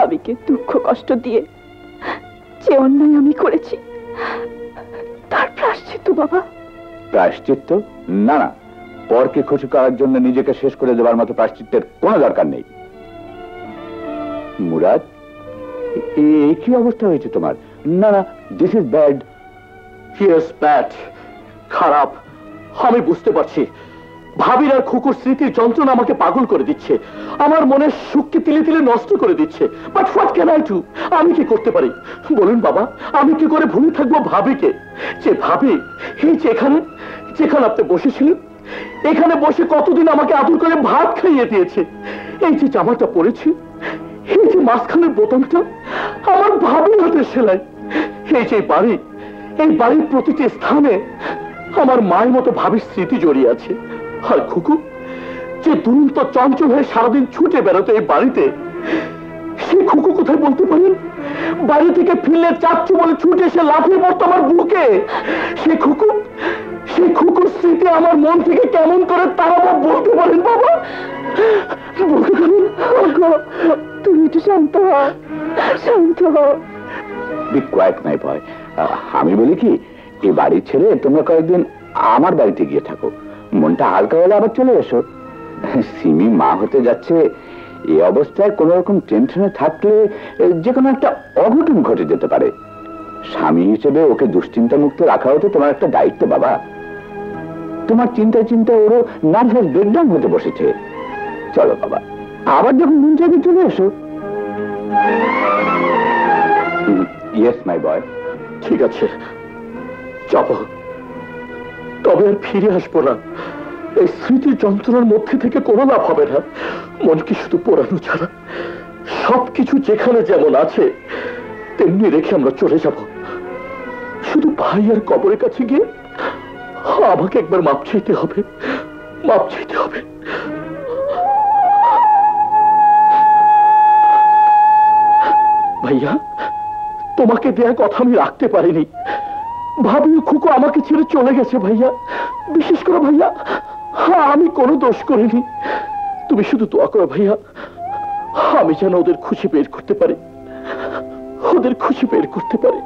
ভাবিকে দুঃখ কষ্ট দিয়ে যে অন্যায় আমি করেছি তার প্রায়শ্চিত্ত বাবা। প্রায়শ্চিত্ত? না না, পরকে খুশি করার জন্য নিজেকে শেষ করে দেওয়ার মতো প্রায়শ্চিত্তের কোনো দরকার নেই। মুরাদ, এই কি অবস্থা হয়েছে তোমার? না না, this is bad. Yes bad, খারাপ। আমি বুঝতে পারছি ভাবির আর খুকুর স্মৃতির যন্ত্রণা আমাকে পাগল করে দিচ্ছে, আমার মনের সুখকে তিলে তিলে নষ্ট করে দিচ্ছে। But what can I do? আমি কি করতে পারি বলুন বাবা? আমি কি করে ভুলে থাকবো ভাবিকে? যে ভাবি এই যেখানে আপনি বসেছিলেন, এখানে বসে কতদিন আমাকে আদর করে ভাত খাইয়ে দিয়েছে। এই যে জামাটা পরেছি, এই যে মাঝখানের বোতামটা আমার ভাবির হাতের সেলাই, এই যে বাড়ি, এই বাড়ির প্রতিটি স্থানে আমার মায়ের মতো ভাবির স্মৃতি জড়িয়ে আছে। আর খুকু যে দুরন্ত চঞ্চল হয়ে সারাদিন ছুটে বেড়াতো এই বাড়িতে, সেই খুকু কোথায় বলতে পারেন? বাড়ি থেকে ফিরলে চাচ্ছু বলে ছুটে এসে লাফিয়ে পড়তো আমার বুকে। সেই খুকুর স্মৃতি আমার মন থেকে কেমন করে তাড়াবো বলতে পারেন বাবা? বলতে পারেন? তুমি একটু শান্ত হও, শান্ত হও। বি কোয়াইট মাই বয়। আমি বলি কি, এই বাড়ি ছেড়ে তোমরা কয়েকদিন আমার বাড়িতে গিয়ে থাকো, মনটা হালকা হলে আবার চলে এসো। সিমি মা হতে যাচ্ছে, এই অবস্থায় কোন রকম টেনশনে থাকলে যে কোনো একটা অঘটন ঘটে যেতে পারে। স্বামী হিসেবে ওকে দুশ্চিন্তা মুক্ত রাখা হতো তোমার একটা দায়িত্ব বাবা। তোমার চিন্তায় চিন্তায় ওরও নার্ভাস ব্রেকডাউন হতে বসেছে। চলো বাবা, আবার যখন মন চাইবে চলে এসো। ইয়েস মাই বয়। ঠিক আছে, যাবো, তবে আর ফিরে আসবো না। এই স্মৃতির যন্ত্রণার মধ্যে থেকে কোনো লাভ হবে না, মনকে শুধু পোড়ানো ছাড়া। সবকিছু যেখানে যেমন আছে তেমনি রেখে আমরা চলে যাব। শুধু ভাই আর কবরের কাছে গিয়ে আমাকে একবার মাপ চাইতে হবে, মাপ চাইতে হবে। ভাইয়া, তোমাকে দেয়া কথা আমি রাখতে পারিনি। ভাবি খুকু আমাকে ছেড়ে চলে গেছে ভাইয়া। বিশেষ করে ভাইয়া, আমি কোনো দোষ করিনি। তুমি শুধু দোয়া করো ভাইয়া, আমি যেন ওদের খুশি বের করতে পারি, ওদের খুশি বের করতে পারি।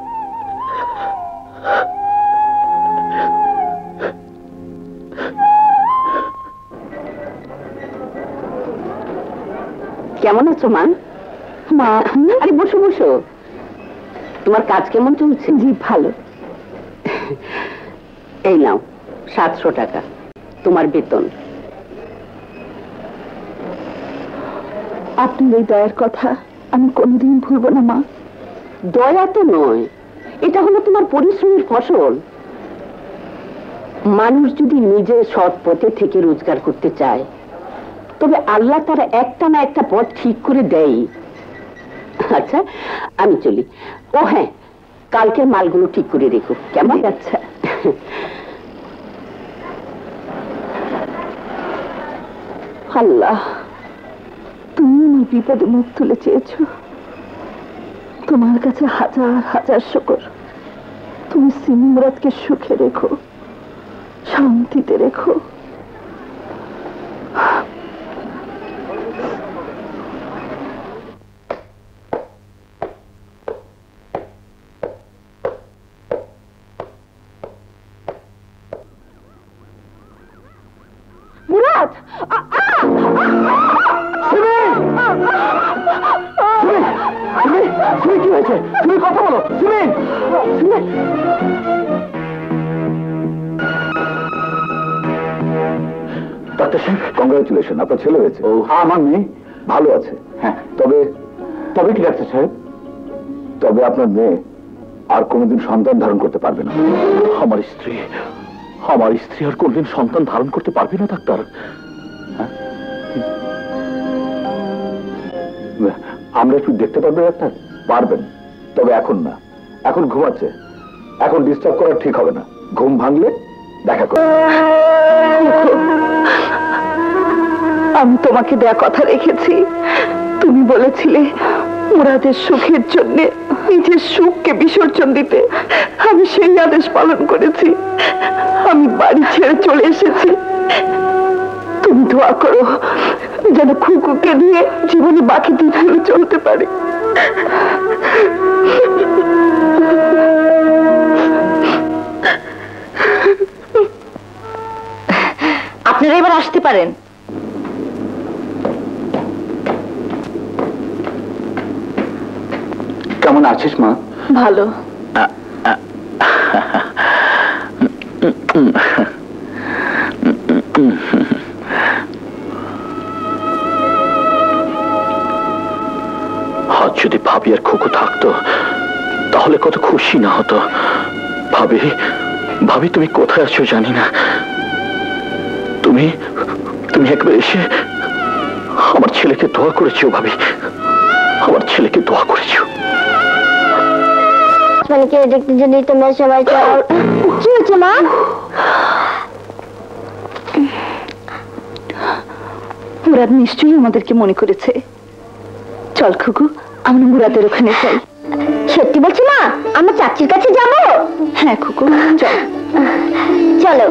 কেমন আছো মা? মা, আরে বসো বসো। তোমার কাজ কেমন চলছে? জি ভালো। এই নাও 700 টাকা তোমার বেতন। আপনার এই দয়ার কথা আমি কোনোদিন ভুলবো না মা। দয়া তো নয়, এটা হলো তোমার পরিশ্রমের ফসল। মানুষ যদি নিজে সৎ পথে থেকে রোজগার করতে চায়, তবে আল্লাহ তারা একটা না একটা পথ ঠিক করে দেয়। আচ্ছা আমি চলি। ও হ্যাঁ, কালকের মালগুলো ঠিক করে রেখো কেমন? আচ্ছা। আল্লাহ, তুমি আমার বিপদে মুখ তুলে চেয়েছো, তোমার কাছে হাজার হাজার শুকর। তুমি সিমি মুরাদকে সুখে রেখো, শান্তিতে রেখো। মুরাদ, কি হয়েছে? তুমি কথা বলো। ডাক্তার সাহেব, কংগ্রাচুলেশন, আপনার ছেলে হয়েছে। আমার মেয়ে ভালো আছে। হ্যাঁ, তবে তবে কি ডাক্তার সাহেব? তবে আপনার মেয়ে আর কোনোদিন সন্তান ধারণ করতে পারবে না। আমার স্ত্রী আর কোনদিন সন্তান ধারণ করতে পারবে না ডাক্তার? আমরা একটু দেখতে পারবো ডাক্তার? পারবেন, তবে এখন না, এখন ঘুমাচ্ছে। এখন ডিস্টার্ব করা ঠিক হবে না। ঘুম ভাঙলে দেখা করব। আমি তোমাকে দেয়া কথা রেখেছি। তুমি বলেছিলে মুরাদের সুখের জন্য নিজের সুখকে বিসর্জন দিতে। আমি সেই আদেশ পালন করেছি। আমি বাড়ি ছেড়ে চলে এসেছি। তুমি দোয়া করো যেন খুকুকে নিয়ে জীবনে বাকি দিনগুলো চলতে পারে। আছিস মা? ভালো। আজ যদি ভাবি আর খুকু থাকতো তাহলে কত খুশি না হতো। ভাবি, ভাবি তুমি কোথায় আছো জানি না, তুমি তুমি একবার এসে আমার ছেলেকে দোয়া করেছো। ভাবি, আমার ছেলেকে দোয়া করেছো। আসমানকে দেখতে যদি তোমরা সবাই চলো। কি হচ্ছে মা? মুরাদ নিশ্চয়ই আমাদেরকে মনে করেছে। চল খুকু, আমরা মুরাদের ওখানে যাই। সত্যি বলছি মা? আমরা চাচির কাছে যাব? হ্যাঁ খুকু, চল। চলো।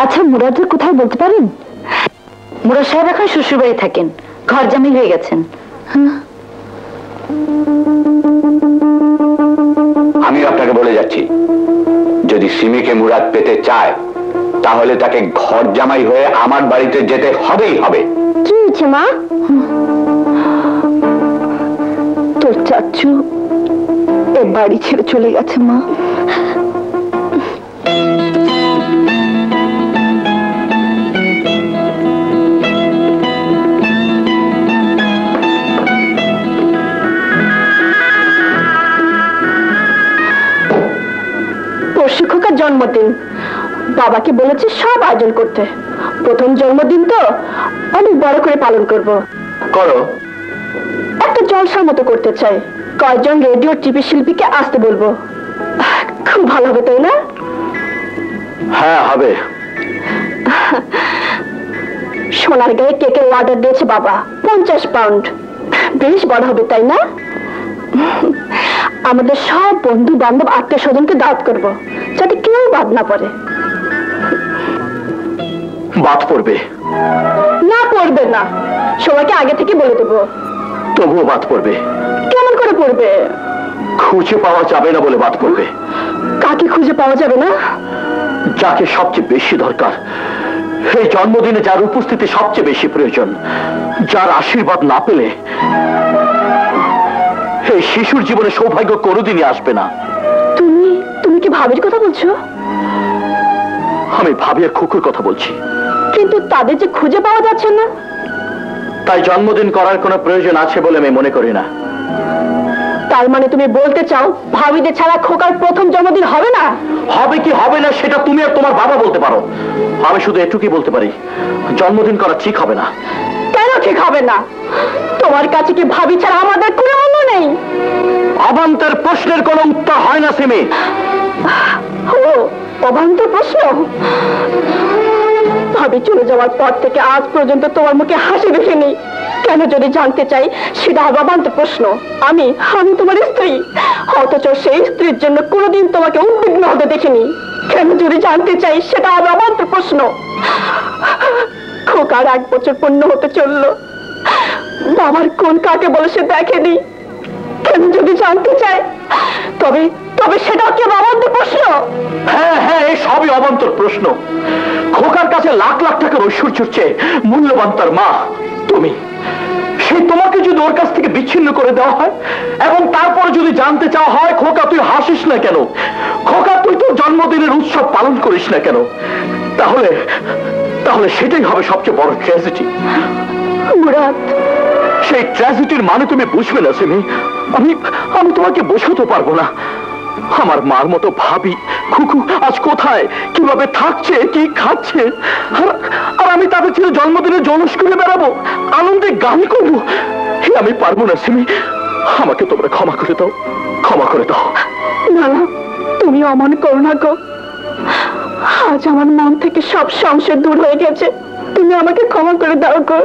আচ্ছা, মুরাদের কোথায় বলতে পারেন? মুরাদ সাহেব এখন শ্বশুর বাড়ি থাকেন, ঘর জামাই হয়ে গেছেন। আমি আপনাকে বলে যাচ্ছি, যদি সিমিকে মুরাদ পেতে চায় তাহলে তাকে ঘর জামাই হয়ে আমার বাড়িতে যেতে হবেই হবে। কি হচ্ছে মা? তোর চাচু এ বাড়ি ছেড়ে চলে গেছে মা। শিক্ষকের জন্মদিন, বাবাকে বলেছে সব আয়োজন করতে। প্রথম জন্মদিন তো অনেক বড় করে পালন করব। করো। একটা জলসার মতো করতে চাই। কয়েকজন রেডিও টিভি শিল্পীকে আসতে বলবো। খুব ভালো হবে, তাই না? হ্যাঁ হবে। সোনার গায়ে কেকের অর্ডার দিয়েছে বাবা, 50 পাউন্ড। বেশ বড় হবে, তাই না? আমাদের সব বন্ধু বান্ধব আত্মীয় স্বজনকে দাওয়াত করবো, যাতে কেউ বাদ না পড়ে। বাদ পড়বে না, পড়বে না, সবাইকে আগে থেকে বলে দেবো। তবুও বাদ পড়বে। কেমন করে পড়বে? খুঁজে পাওয়া যাবে না বলে বাদ পড়বে। কাকে খুঁজে পাওয়া যাবে না? যাকে সবচেয়ে বেশি দরকার, এই জন্মদিনে যার উপস্থিতি সবচেয়ে বেশি প্রয়োজন, যার আশীর্বাদ না পেলে এই শিশুর জীবনে সৌভাগ্য কোনোদিনই আসবে না। তুমি কি ভাবির কথা বলছো? আমি ভাবি আর খুকুর কথা বলছি। কিন্তু তাদের যে খুঁজে পাওয়া যাচ্ছে না। তাই জন্মদিন করার কোনো প্রয়োজন আছে বলে আমি মনে করি না। তার মানে তুমি বলতে চাও ভাবিদের ছাড়া খোকার প্রথম জন্মদিন হবে না? হবে কি হবে না সেটা তুমি আর তোমার বাবা বলতে পারো। আমি শুধু এটুকুই বলতে পারি, জন্মদিন করা ঠিক হবে না। কেন ঠিক হবে না? তোমার কাছে কি ভাবি ছাড়া আমাদের কোনো মূল্য নেই? অবান্তর প্রশ্নের কোনো উত্তর হয় না সিমি। ও অবান্তর প্রশ্ন? ভাবি চলে যাওয়ার পর থেকে আজ পর্যন্ত তোমার মুখে হাসি দেখিনি। কেন যদি জানতে চাই সেটা হবে অবান্তর প্রশ্ন। আমি তোমার স্ত্রী, অথচ সেই স্ত্রীর জন্য কোনোদিন তোমাকে উদ্বিগ্ন হতে দেখিনি। কেন যদি জানতে চাই সেটা হবে অবান্তর প্রশ্ন। খোকার 1 বছর পূর্ণ হতে চললো, বাবার কোন কাকে বলে সে দেখেনি। কেন যদি জানতে চাই তবে সেটা কি অবান্তর প্রশ্ন? হ্যাঁ হ্যাঁ, এই সবই অবান্তর প্রশ্ন। খোকার কাছে লাখ লাখ টাকার ঐশ্বর্যের চেয়ে মূল্যবান তার মা তুমি। সেই তোমাকে যদি ওর কাছ থেকে বিচ্ছিন্ন করে দেওয়া হয় এবং তারপরে যদি জানতে চাওয়া হয় খোকা তুই হাসিস না কেন, খোকা তুই তোর জন্মদিনের উৎসব পালন করিস না কেন, তাহলে সেটাই হবে সবচেয়ে বড় ট্র্যাজেডি। মুরাদ, সেই ট্র্যাজেডির মানে তুমি বুঝবে না সিমি। আমি তোমাকে বোঝাতে পারবো না। আমার মার মতো ভাবি খুকু আজ কোথায়, কিভাবে থাকছে, কি খাচ্ছে, আর আমি তাদের ছেড়ে জন্মদিনে জলস করে বেড়াবো, আনন্দে গান করবো। আমি পারবো না সিমি, আমাকে তোমরা ক্ষমা করে দাও, ক্ষমা করে দাও। না না, তুমি অমন করো না গো। আজ আমার মন থেকে সব সংশয় দূর হয়ে গেছে। তুমি আমাকে ক্ষমা করে দাও গো।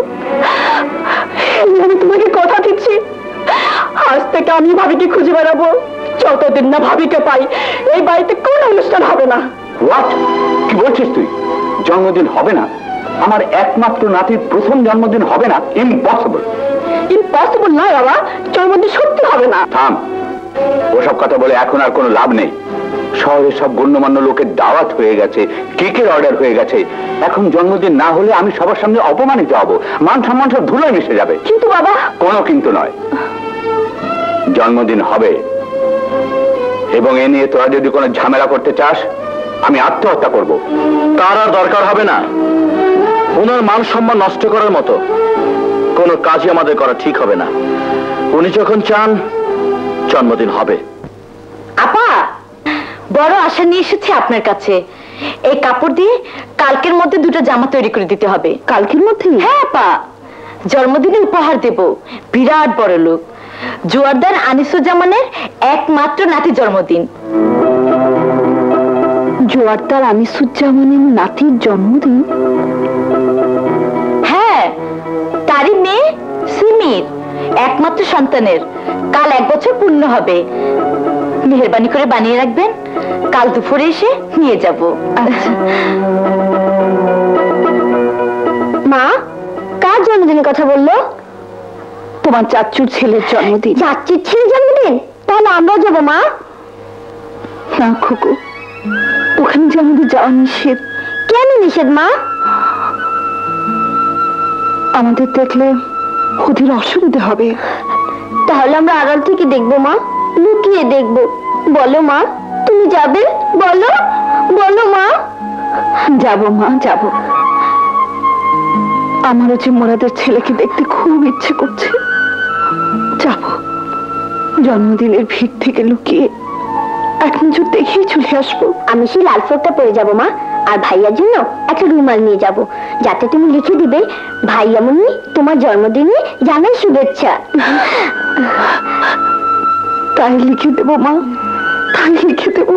আমি তোমাকে কথা দিচ্ছি, আজ থেকে আমি ভাবিকে খুঁজে বেড়াবো, যতদিন না ভাবিকে পাই এই বাড়িতে কোন অনুষ্ঠান হবে না। হোয়াট? কি বলছিস তুই? জন্মদিন হবে না? আমার একমাত্র নাতির প্রথম জন্মদিন হবে না? ইম্পসিবল। ইম্পসিবল নয় বাবা, জন্মদিন সত্যি হবে না। থাম, ওসব কথা বলে এখন আর কোনো লাভ নেই। শহরের সব গণ্যমান্য লোকের দাওয়াত হয়ে গেছে, কেকের অর্ডার হয়ে গেছে। এখন জন্মদিন না হলে আমি সবার সামনে অপমানিত হব, মান সম্মান সব ধুলোয় মিশে যাবে। কিন্তু বাবা। কোনো কিন্তু নয়, জন্মদিন হবে। এবং এ নিয়ে তোরা যদি কোনো ঝামেলা করতে চাস, আমি আত্মহত্যা করব। তার আর দরকার হবে না। ওনার মান সম্মান নষ্ট করার মতো কোনো কাজই আমাদের করা ঠিক হবে না। উনি যখন চান জন্মদিন হবে। আপা, বড় আশা নিয়ে এসেছি আপনার কাছে। এই কাপড় দিয়ে কালকের মধ্যে দুটো জামা তৈরি করে দিতে হবে। কালকের মধ্যে? হ্যাঁ আপা, জন্মদিনে উপহার দেব বিরাট বড় লোক জোয়ারদার আনিসুজ্জামানের একমাত্র নাতি জন্মদিন। জোয়ারদার আনিসুজ্জামানের নাতির জন্মদিন? হ্যাঁ, তারই মেয়ে সিমির একমাত্র সন্তানের কাল 1 বছর পূর্ণ হবে। মেহেরবানি করে বানিয়ে রাখবেন, কাল দুপুরে এসে নিয়ে যাব। আচ্ছা। মা, কার জন্মদিনের কথা বললো? তোমার চাচুর ছেলের জন্মদিন। চাচির ছেলের জন্মদিন? তাহলে আমরাও যাবো মা। না খুকু, ওখানে যে আমাদের যাওয়া নিষেধ। কেন নিষেধ মা? আমাদের দেখলে ওদের অসুবিধা হবে। তাহলে আমরা আড়াল থেকে দেখবো মা, লুকিয়ে দেখবো। বলো মা, তুমি যাবে? বলো বলো মা। যাব মা, যাব। আমারও যে মোরাদের ছেলেকে দেখতে খুব ইচ্ছে করছে। যাব, জন্মদিনের ভিড় থেকে লুকিয়ে এক নজর দেখেই চলে আসবো। আমি সেই লাল ফ্রকটা পরে যাবো মা, আর ভাইয়ার জন্য একটা রুমাল নিয়ে যাব, যাতে তুমি লিখে দিবে, ভাইয়া মুন্নি তোমার জন্মদিনে জানাই শুভেচ্ছা। তাই লিখে দেবো মা, তাই লিখে দেবো।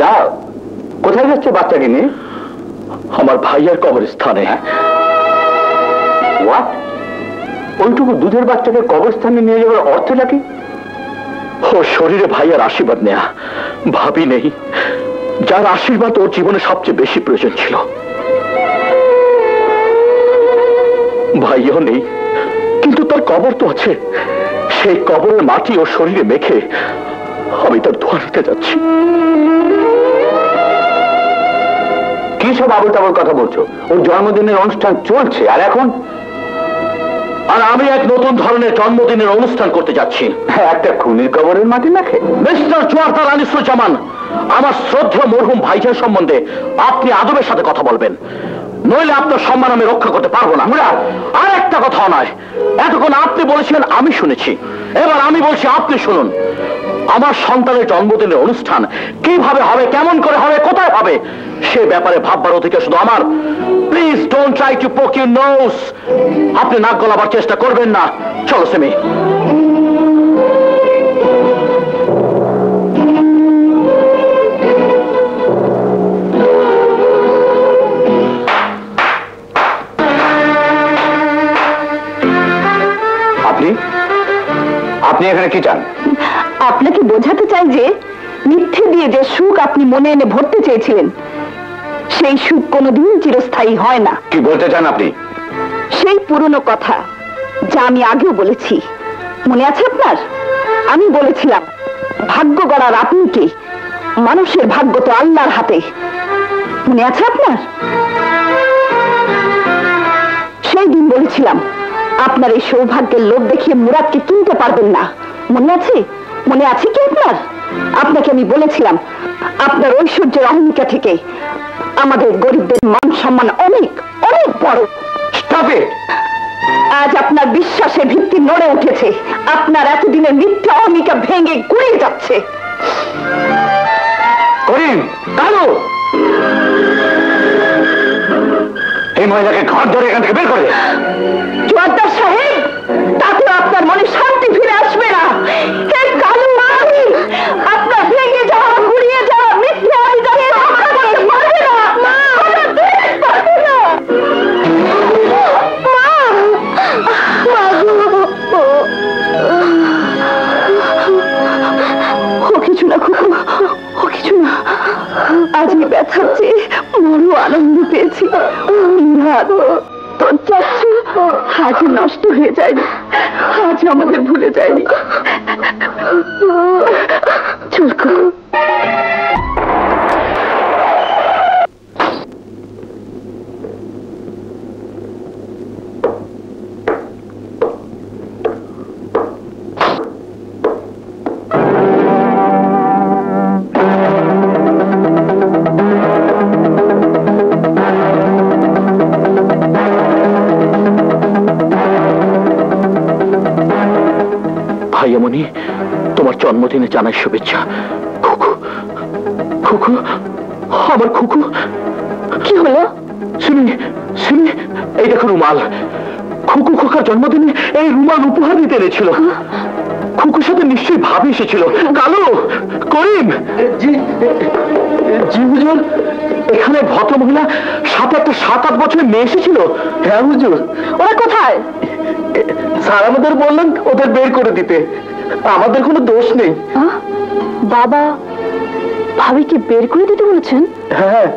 দাও, কোথায় যাচ্ছে বাচ্চাকে নিয়ে? আমার ভাইয়ের কবরস্থানে। হোয়াট? ওইটুকু দুধের বাচ্চাকে কবরস্থানে নিয়ে যাওয়ার অর্থটা কি? ও শরীরে ভাইয়ের আশীর্বাদ নেয়া। ভাবি নেই, যার আশীর্বাদ ওর জীবনে সবচেয়ে বেশি প্রয়োজন ছিল। ভাইও নেই, কিন্তু তার কবর তো আছে। সেই কবরের মাটি ওর শরীরে মেখে আমি তার ধোয়া নিতে যাচ্ছি। কি সব আবল তাবল কথা বলছো? ওর জন্মদিনের অনুষ্ঠান চলছে আর এখন? আর আমি এক নতুন ধরনের জন্মদিনের অনুষ্ঠান করতে যাচ্ছি। একটা খুনির কবরের মাটি নাখে? মিস্টার জোয়ারদার আনিসুজ্জামান, আমার শ্রদ্ধেয় মরহুম ভাইজান সম্বন্ধে আপনি আদবের সাথে কথা বলবেন, নইলে আপনার সম্মান আমি রক্ষা করতে পারবো না। আর একটা কথা নয়, এতক্ষণ আপনি বলেছিলেন আমি শুনেছি, এবার আমি বলছি আপনি শুনুন। আমার সন্তানের জন্মদিনের অনুষ্ঠান কিভাবে হবে, কেমন করে হবে, কোথায় হবে, সে ব্যাপারে ভাববার অধিকার শুধু আমার। প্লিজ ডোন্ট ট্রাই টু পোক ইউর নোজ। আপনি নাক গলাবার চেষ্টা করবেন না। চলো সেমি। আপনি এখানে কি চান? আপনাকে বোঝাতে চাই যে মিথ্যে দিয়ে যে সুখ আপনি মনে এনে ভরতে চেয়েছিলেন, সেই সুখ কোনোদিন চিরস্থায়ী হয় না। কি বলতে চান আপনি? সেই পুরনো কথা যা আমি আগেও বলেছি, মনে আছে আপনার? আমি বলেছিলাম ভাগ্য গড়ার আপনি কে, মানুষের ভাগ্য তো আল্লাহর হাতে। মনে আছে আপনার? সেই দিন বলেছিলাম আপনার এই সৌভাগ্যের লোভ দেখিয়ে মুরাদকে কিনতে পারবেন না। মনে আছে? মনে আছে কি আপনার? আপনাকে আমি বলেছিলাম আপনার ঐশ্বর্যের অহমিকা থেকে আমাদের গরিবদের মান সম্মান অনেক অনেক বড়। Stop it! আজ আপনার বিশ্বাসের ভিত্তি নড়ে উঠেছে, আপনার এতদিনের মিথ্যা অহমিকা ভেঙে গুড়িয়ে যাচ্ছে। করিম, কালু, এই মহিলাকে ঘর ধরে এখান থেকে বের করে। জোয়ারদার সাহেব, তাতে আপনার মনে শান্তি ফিরে আসবে না। হে কালু, আপনার ভেঙে যাওয়া গুড়িয়ে যাওয়া মিথ্যা অভিযোগে রক্ষা করতে পারবে না। পারবে না। ও কিছু না খুকু, ও কিছু না। আজ এই ব্যথার চেয়ে বড় আনন্দ পেয়েছি। তোর চাচ্ছু আজ নষ্ট হয়ে যায়নি, আজ আমাদের ভুলে যায়নি। চল খুকু। ভাইয়ামণি, তোমার জন্মদিনে জানাই শুভেচ্ছা। খুকু, খুকু, আমার খুকু। কি হলো? শুনি শুনি, এই দেখো রুমাল। খুকু খোকার জন্মদিনে এই রুমাল উপহার দিতে এনেছিল। খুকুর সাথে নিশ্চয়ই ভাবি এসেছিল। কালু, করিম। জি হুজুর, এখানে ভদ্র মহিলা 7-8 বছরের মেয়ে এসেছিল। হ্যাঁ হুজুর। ওরা কোথায়? স্যার আমাদের বললেন ওদের বের করে দিতে, আমাদের কোনো দোষ নেই। বাবা ভাবিকে বের করে দিতে বলেছেন? হ্যাঁ।